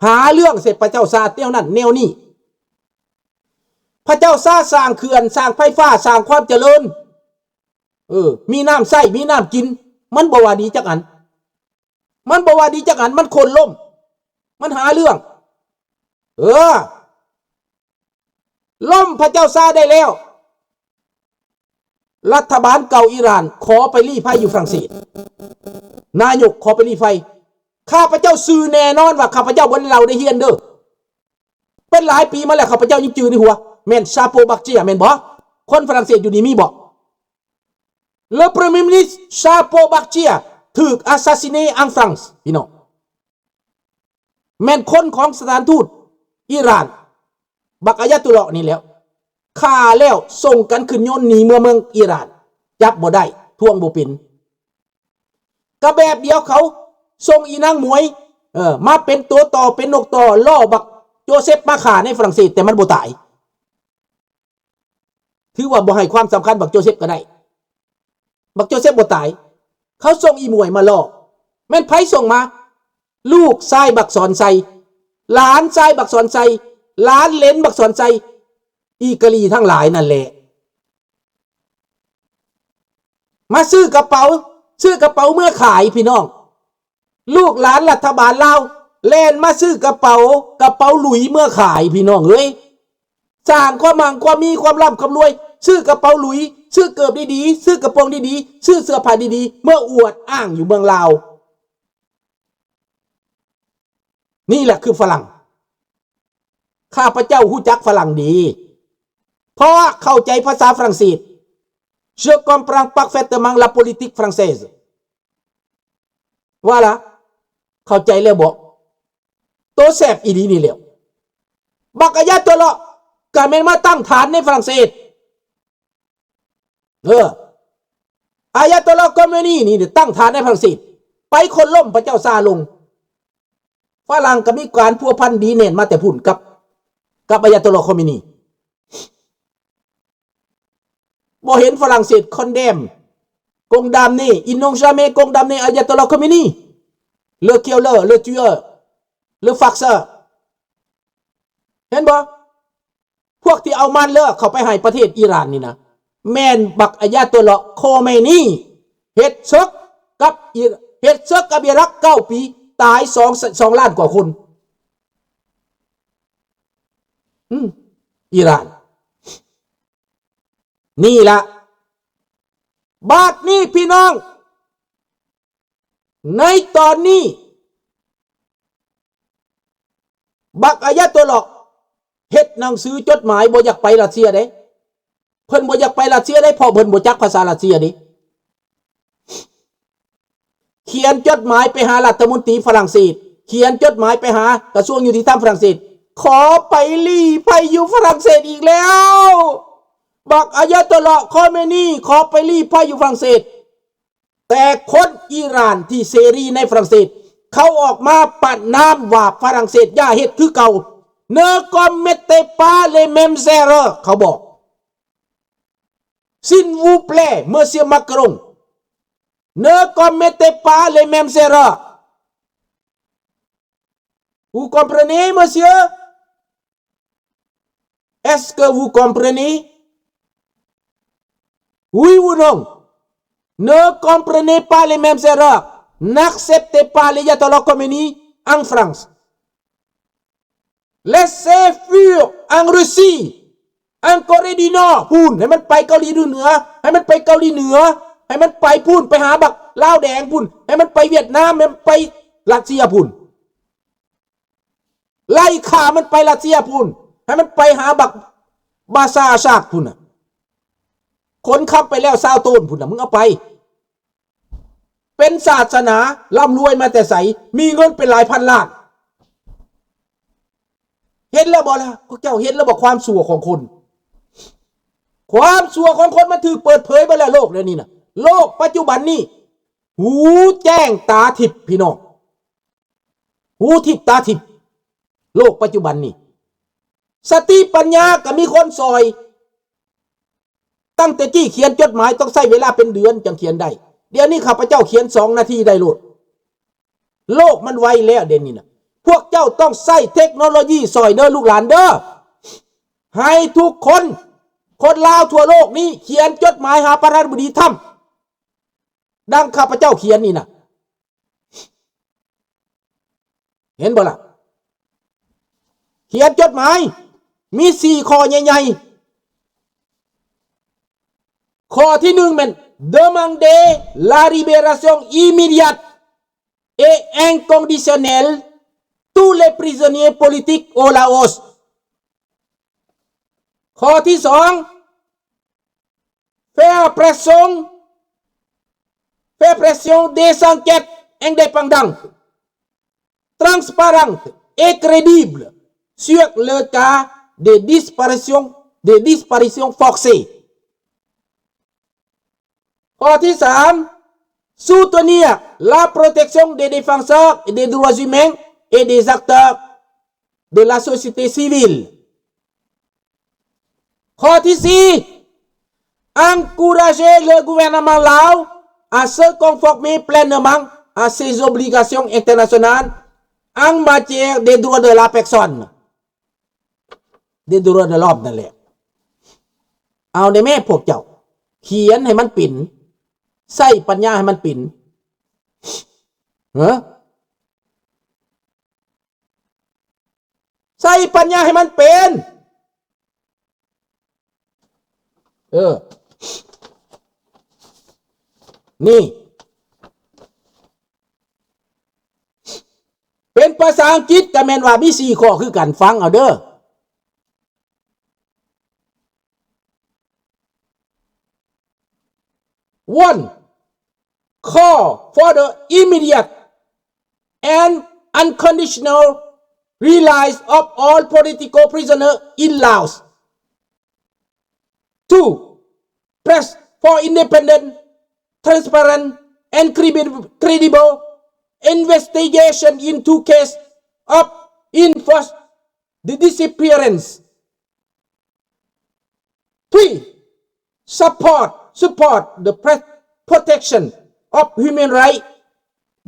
หาเรื่องเสร็จพระเจ้าซาเตี้ยวนั่นแนวนี้พระเจ้าซาสร้างเขื่อนสร้างไฟฟ้าสร้างความเจริญมีน้ำใส้มีน้ำกินมันบ่ว่าดีจักอันมันบ่ว่าดีจักอันมันคนล่มมันหาเรื่องล่มพระเจ้าซาได้แล้วรัฐบาลเก่าอิหร่านขอไปลี้ภัยอยู่ฝรั่งเศสนายกขอไปลี้ภัยข้าพเจ้าซื่อแน่นอนว่าข้าพเจ้าบนเราได้เฮียนเด้อเป็นหลายปีมาแล้วข้าพเจ้ายังจือในหัวแม่นชาโปบักเจียแม่นบ่คนฝรั่งเศสอยู่นี่มีบ่Le Premier ministre Chapo Bakcia ถูก assassiné en France พี่น้องแม่นคนของสถานทูตอิหร่านบักอายะตุลลอฮ์นี่แล้วฆ่าแล้วส่งกันขึ้นยนต์หนีเมืองอิหร่านจับบ่ได้ทวงบ่เป็นก็แบบเดียวเขาส่งอีนางหมวยมาเป็นตัวต่อเป็นนกต่อล่อบักโจเซฟมาฆ่าในฝรั่งเศสแต่มันบ่ตายถือว่าบ่ให้ความสำคัญบักโจเซฟก็ได้บักโจเซฟบ่ตายเขาส่งอีหมวยมาล่อแม่นไผส่งมาลูกชายบักสอนไซหลานชายบักสอนไซหลานเหลนบักสอนไซอีกะลีทั้งหลายนั่นแหละมาซื้อกระเป๋าเมื่อขายพี่น้องลูกหลานรัฐบาลลาวแล่นมาซื้อกระเป๋าหลุยเมื่อขายพี่น้องเอ้ยสร้างความมั่งความมีความร่ำความรวยซื้อกระเป๋าหลุยซื้อเกิบดีๆซื้อกระโปรงดีๆซื้อเสื้อผ้าดีๆเมื่ออวดอ้างอยู่เมืองลาวนี่แหละคือฝรั่งข้าพเจ้าฮู้จักฝรั่งดีเพราะเข้าใจภาษาฝรั่งเศส Je comprends parfaitement la politique française ว่าล่ะเข้าใจแล้วบอกโตแสบอีดีนี่แล้วบักอายะตัวละก็แม่นมาตั้งฐานในฝรั่งเศสอายะตัวละก็ไม่นี่ตั้งฐานในฝรั่งเศสไปคนล่มพระเจ้าซาลงฝรั่งก็มีการพัวพันดีเน่นมาแต่พุ่นกับอายะตุลลอฮ์คอเมนีบ่เห็นฝรั่งเศสคอนเดมกงดำนี่อินนงจาเมกงดำนี่อายะตุลลอฮ์คอเมนีเลอเคียวเลอจูเอเลอฟักเซอร์เห็นบ่พวกที่เอามันเลอเข้าไปให้ประเทศอิหร่านนี่นะแม่นบักอายะตุลลอฮ์คอเมนีเฮ็ดซึกกับอิรัก9 ปีตาย2 ล้านกว่าคนอิหร่านนี่ละบาดนี้พี่น้องในตอนนี้บักอายะตุลลอฮ์เฮ็ดหนังสือจดหมายบ่อยากไปรัสเซียเด้เพิ่นบ่อยากไปรัสเซียได้เพราะเพิ่นบ่จักภาษารัสเซียเด้เขียนจดหมายไปหารัฐมนตรีฝรั่งเศสเขียนจดหมายไปหากระทรวงยุติธรรมฝรั่งเศสขอไปลี้ภัยอยู่ฝรั่งเศสอีกแล้วบักอายะตุลลอฮ์คอเมนีขอไปลี้ภัยอยู่ฝรั่งเศสแต่คนอิหร่านที่เสรีในฝรั่งเศสเขาออกมาปัดน้ำว่าฝรั่งเศสอย่าเฮ็ดคือเก่าเนคอมเมเตปาเลเมมเซเรเขาบอกซินวูเพลเมเซียมาครงNe commettez pas les mêmes erreurs. Vous comprenez, monsieur? Est-ce que vous comprenez? Oui ou non? Ne comprenez pas les mêmes erreurs. N'acceptez pas les Ayatollahs Khomeini en France. Laissez fuir en Russie, en Corée du Nord. พูนให้มันไปเกาหลีเหนือให้มันไปเกาหลีเหนือให้มันไปพุ่นไปหาบักลาวแดงพุ่นให้มันไปเวียดนามให้มันไปรัสเซียพุ่นไล่ข่ามันไปรัสเซียพุ่นให้มันไปหาบักบาซาชากพุ่นคนขับไปแล้วซาวโต้นพุ่นมึงเอาไปเป็นศาสนาร่ำรวยมาแต่ใสมีเงินเป็นหลายพันล้านเห็นแล้วบ่ล่ะพวกเจ้าเห็นแล้วบ่ความชั่วของคนความชั่วของคนมันถูกเปิดเผยไปแล้วโลกเดี๋ยวนี้นะโลกปัจจุบันนี้หูแจ้งตาทิพย์พี่น้องหูทิพย์ตาทิพย์โลกปัจจุบันนี้สติปัญญาก็มีคนซอยตั้งแต่จี้เขียนจดหมายต้องใช้เวลาเป็นเดือนจึงเขียนได้เดี๋ยวนี้ข้าพเจ้าเขียน2 นาทีได้โลดโลกมันไวแล้วเดี๋ยวนี้นะ พวกเจ้าต้องใช้เทคโนโลยีซอยเด้อลูกหลานเด้อให้ทุกคนคนลาวทั่วโลกนี้เขียนจดหมายหาประธานาธิบดีทรัมป์ดังข้าพเจ้าเขียนนี่นะเห็นบ่ล่ะเขียนจดหมายมี4 ข้อใหญ่ๆข้อที่1เป็น demander la libération immédiate et inconditionnelle tous les prisonniers politiques au Laos ข้อที่2 faire pression des enquêtes indépendantes transparentes et crédibles sur le cas des disparitions forcées ข้อที่3 soutenir la protection des défenseurs des droits humains et des acteurs de la société civile ข้อที่4 encourager le gouvernement Lao à se conformer pleinement à ses obligations internationales en matière des droits de la personne des droits de l'homme นั่นแหละเอาในแม่พวกเจ้าเขียนให้มันปิ่นใส่ปัญญาให้มันปิ่นใส่ปัญญาให้มันเป็นนี่เป็นภาษาอังกฤษก็แม่นว่ามี4 ข้อคือกันฟังเอาเด้อone call for the immediate and unconditional release of all political prisoners in Laos 2 press for independent transparent and credible investigation into case of enforced disappearance 3 support the protection of human rights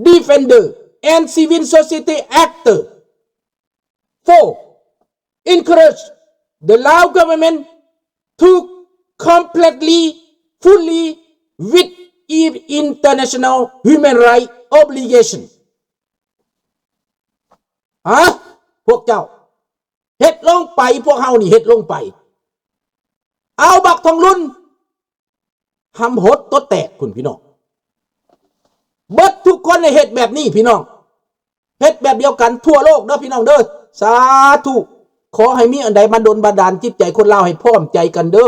defender and civil society actor 4 encourage the Lao government to completely fully with international human rights obligation พวกเจ้าเฮ็ดลงไปพวกเฮานี่เฮ็ดลงไปเอาบักทองรุ่นทำหดตดแตกคุณพี่น้องเบิดทุกคนในเฮ็ดแบบนี้พี่น้องเฮ็ดแบบเดียวกันทั่วโลกเด้อพี่น้องเด้อสาธุขอให้มีอันใดมาดลบันดาลจิตใจคนลาวให้พร้อมใจกันเด้อ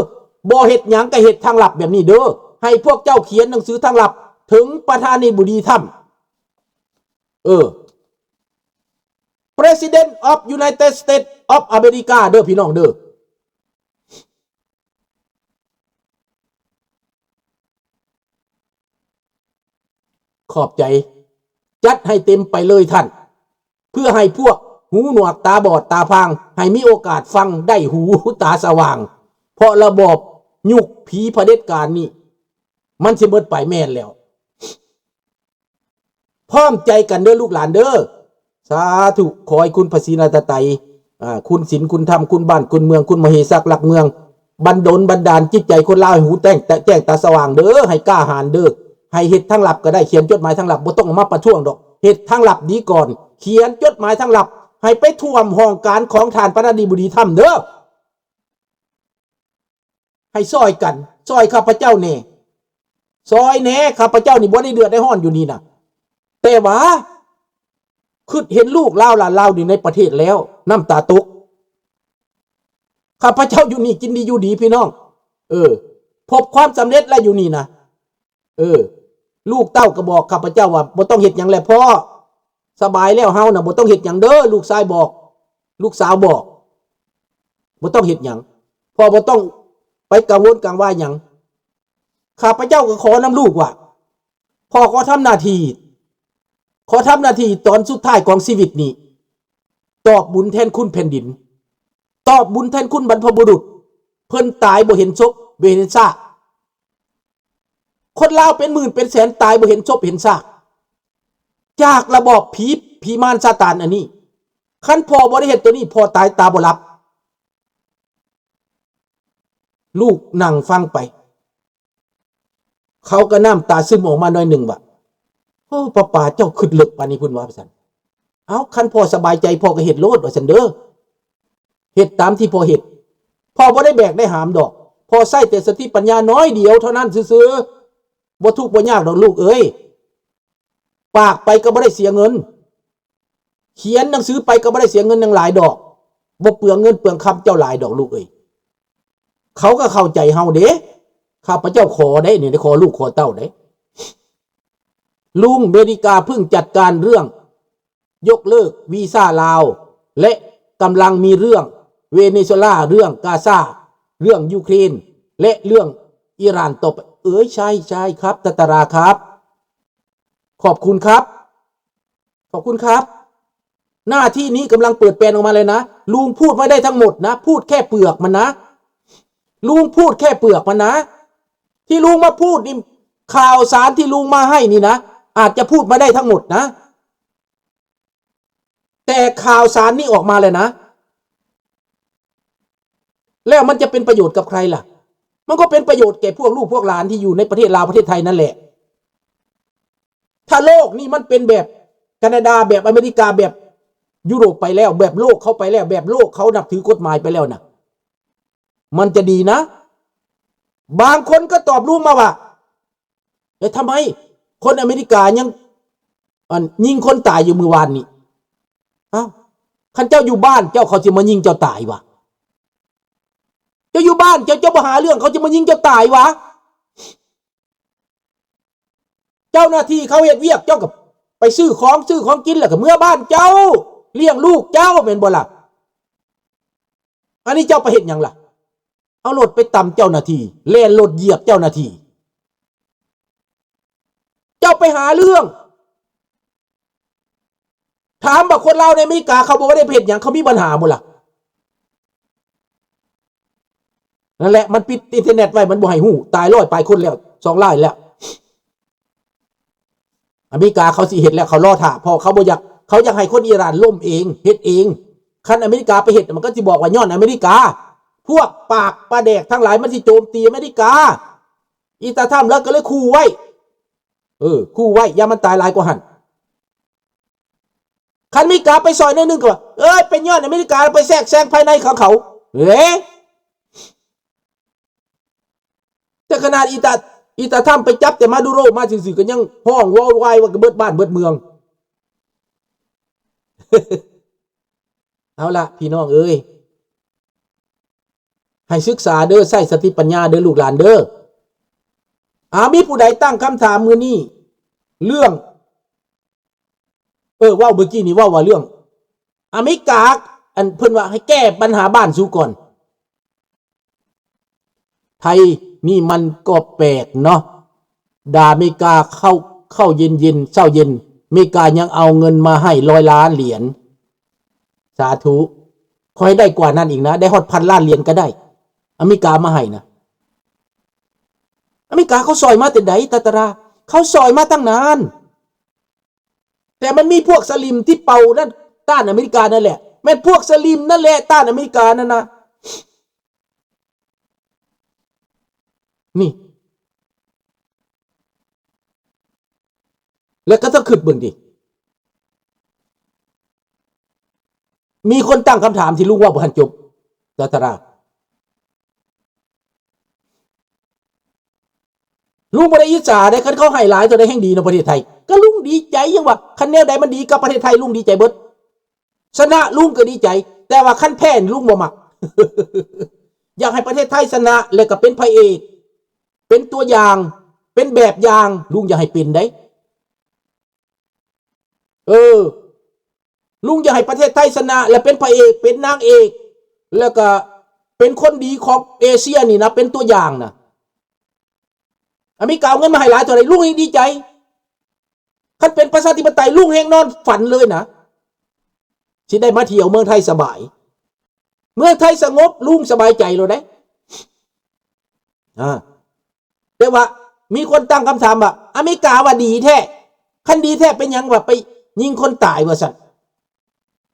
บ่เฮ็ดหยังก็เฮ็ดทางลับแบบนี้เด้อให้พวกเจ้าเขียนหนังสือทางลับถึงประธานาธิบดีทรัมป์President of United States of America เด้อพี่น้องเด้อขอบใจจัดให้เต็มไปเลยท่านเพื่อให้พวกหูหนวกตาบอดตาพางให้มีโอกาสฟังได้หูตาสว่างเพราะระบอบยุคผีเผด็จการนี่มันสิเบิดไปแม่นแล้วพร้อมใจกันเด้อลูกหลานเด้อสาธุขอให้คุณพระศรีรัตนตรัยคุณศีลคุณธรรมคุณบ้านคุณเมืองคุณมเหสักหลักเมืองบันดลบันดาลจิตใจคนลาวให้หูแจ้งตาสว่างเด้อให้กล้าหาญเด้อให้เฮ็ดทางลับก็ได้เขียนจดหมายทางลับบ่ต้องมาประท้วงดอกเฮ็ดทางลับดีก่อนเขียนจดหมายทางลับให้ไปท่วมห้องการของท่านประธานาธิบดีทรัมป์เด้อให้ซอยกันซอยข้าพเจ้าแน่ซอยแน่ข้าพเจ้านี่บ่ได้เดือดได้ร้อนอยู่นี่นะแต่ว่าคือเห็นลูกเล่าหลานเล่าอยู่ในประเทศแล้วน้ำตาตกข้าพเจ้าอยู่นี่กินดีอยู่ดีพี่น้องพบความสำเร็จแล้วอยู่นี่นะลูกเต้าก็บอกข้าพเจ้าว่าบ่ต้องเฮ็ดหยังแล้วพ่อสบายแล้วเฮาน่ะบ่ต้องเฮ็ดหยังเด้อลูกชายบอกลูกสาวบอกบ่ต้องเฮ็ดหยังพ่อบ่ต้องไปกังวลกังวายหยังข้าพเจ้าก็ขอนำลูกว่าพ่อขอทำหน้าที่ตอนสุดท้ายของชีวิตนี้ตอบบุญแทนคุณแผ่นดินตอบบุญแทนคุณบรรพบุรุษเพิ่นตายบ่เห็นศพบ่เห็นซากคนลาวเป็นหมื่นเป็นแสนตายบ่เห็นศพเห็นซากจากระบอบผีมารซาตานอันนี้ คันพ่อบ่ได้เฮ็ดตัวนี้พ่อตายตาบ่หลับลูกนั่งฟังไปเขาก็น้ำตาซึมออกมาหน่อยหนึ่งว่าโอ้ป้าเจ้าขึ้นลึกปานนี้พุ่นว่าซั่นเอาคันพ่อสบายใจพ่อก็เฮ็ดโลดว่าซั่นเด้อเฮ็ดตามที่พ่อเฮ็ดพ่อบ่ได้แบกได้หามดอกพ่อใช้แต่สติปัญญาน้อยเดียวเท่านั้นซื่อๆบ่ทุกข์บ่ยากดอกลูกเอ้ยปากไปก็บ่ได้เสียเงินเขียนหนังสือไปก็บ่ได้เสียเงินหยังหลายดอกบ่เปลืองเงินเปลืองคำเจ้าหลายดอกลูกเอ้ยเขาก็เข้าใจเฮาเด้ข้าพเจ้าขอได้นี่ได้ขอลูกขอเต้าได้ลุงอเมริกาเพิ่งจัดการเรื่องยกเลิกวีซ่าลาวและกำลังมีเรื่องเวเนซุเอลาเรื่องกาซาเรื่องยูเครนและเรื่องอิหร่านต่อไปใช่ครับตตราครับขอบคุณครับขอบคุณครับหน้าที่นี้กำลังเปิดแปลนออกมาเลยนะลุงพูดไม่ได้ทั้งหมดนะพูดแค่เปลือกมันนะลุงพูดแค่เปลือกมันนะที่ลุงมาพูดนี่ข่าวสารที่ลุงมาให้นี่นะอาจจะพูดไม่ได้ทั้งหมดนะแต่ข่าวสารนี่ออกมาเลยนะแล้วมันจะเป็นประโยชน์กับใครล่ะมันก็เป็นประโยชน์แก่พวกลูกพวกหลานที่อยู่ในประเทศลาวประเทศไทยนั่นแหละถ้าโลกนี่มันเป็นแบบแคนาดาแบบอเมริกาแบบยุโรปไปแล้วแบบโลกเขาไปแล้วแบบโลกเขานับถือกฎหมายไปแล้วนะมันจะดีนะบางคนก็ตอบรู้มาว่าทำไมคนอเมริกายังยิงคนตายอยู่เมื่อวานนี้คันเจ้าอยู่บ้านเจ้าเขาจะมายิงเจ้าตายวะเจ้าอยู่บ้านเจ้ามาหาเรื่องเขาจะมายิงเจ้าตายวะเจ้าหน้าที่เขาเฮ็ดเวียกเจ้ากับไปซื้อของกินแล้วก็เมื่อบ้านเจ้าเลี้ยงลูกเจ้าเป็นบ่ล่ะอันนี้เจ้าไปเฮ็ดหยังล่ะเอารถไปต่ำเจ้าหน้าที่แล่นรถเหยียบเจ้าหน้าที่เจ้าไปหาเรื่องถามว่าคนลาวในอเมริกาเขาบอกว่าได้เพศอย่างเขามีปัญหาบ่ล่ะนั่นแหละมันปิดอินเทอร์เน็ตไว้มันบ่ให้ฮู้ตายร้อยปลายคนแล้ว2ล้านแล้วอเมริกาเขาสิเฮ็ดแล้วเขารอท่าพอเขาบ่อยากเขาอยากให้คนอิหร่านล่มเองเฮ็ดเองคันอเมริกาไปเฮ็ดมันก็สิบอกว่าย้อนอเมริกาพวกปากปลาแดกทั้งหลายมันสิโจมตีอเมริกาอีตาถ้ำแล้วก็เลยขู่ไว้ขู่ไว้อย่ามันตายหลายกว่าหั่นคันอเมริกาไปซอยนึงก็ว่าเป็นย้อนอเมริกาไปแทรกแซงภายในของเขาแต่ขนาดอีตาถ้ำไปจับแต่มาดูโรมาซื่อๆก็ยังห้องวอลวายว่าเบิดบ้านเบิดเมือง เอาละพี่น้องเอ้ยให้ศึกษาเด้อใส่สติปัญญาเด้อลูกหลานเด้อมีผู้ใดตั้งคำถามมื้อนี้เรื่องว่าเมื่อกี้นี่ว่าเรื่องอเมริกาอันเพิ่นว่าให้แก้ปัญหาบ้านสู้ก่อนไทยนี่มันก็แปลกเนาะด่าอเมริกาเข้าเย็นเช้าเย็นอเมริกายังเอาเงินมาให้100 ล้านเหรียญสาธุขอให้ได้กว่านั้นอีกนะได้ฮอด1,000 ล้านเหรียญก็ได้อเมริกามาให้นะอเมริกาเขาซอยมาแต่ใดตาตราเขาซอยมาตั้งนานแต่มันมีพวกสลิมที่เป่านั่นต้านอเมริกานั่นแหละแม่นพวกสลิมนั่นแหละต้านอเมริกานั่นนะนี่แล้วก็ต้องขึ้นเบิ่งดิมีคนตั้งคำถามที่ลุงว่าบ่ทันจบตาตราลุงบ่ได้อิจฉาได้คันเขาให้หลายตัวได้แห่งดีในประเทศไทยก็ลุงดีใจยังว่าคันแนวใดมันดีกับประเทศไทยลุงดีใจเบิดชนะลุงก็ดีใจแต่ว่าคันแพ้ลุงบ่มัก อยากให้ประเทศไทยชนะแล้วก็เป็นพระเอกเป็นตัวอย่างเป็นแบบอย่างลุงอยากให้เป็นได้ลุงอยากให้ประเทศไทยชนะและเป็นพระเอกเป็นนางเอกแล้วก็เป็นคนดีของเอเชียนี่นะเป็นตัวอย่างนะอเมริกาเอาเงินมาให้หลายตัวเลยลุงยังดีใจคันเป็นประชาธิปไตยลุงแห่งนอนฝันเลยนะที่ได้มาเที่ยวเมืองไทยสบายเมืองไทยสงบลุงสบายใจเลยได้แต่ว่ามีคนตั้งคำถามว่าอเมริกาว่าดีแท้คันดีแท้เป็นยังว่าไปยิงคนตายว่าสั่น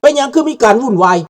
เป็นหยังคือมีการวุ่นวาย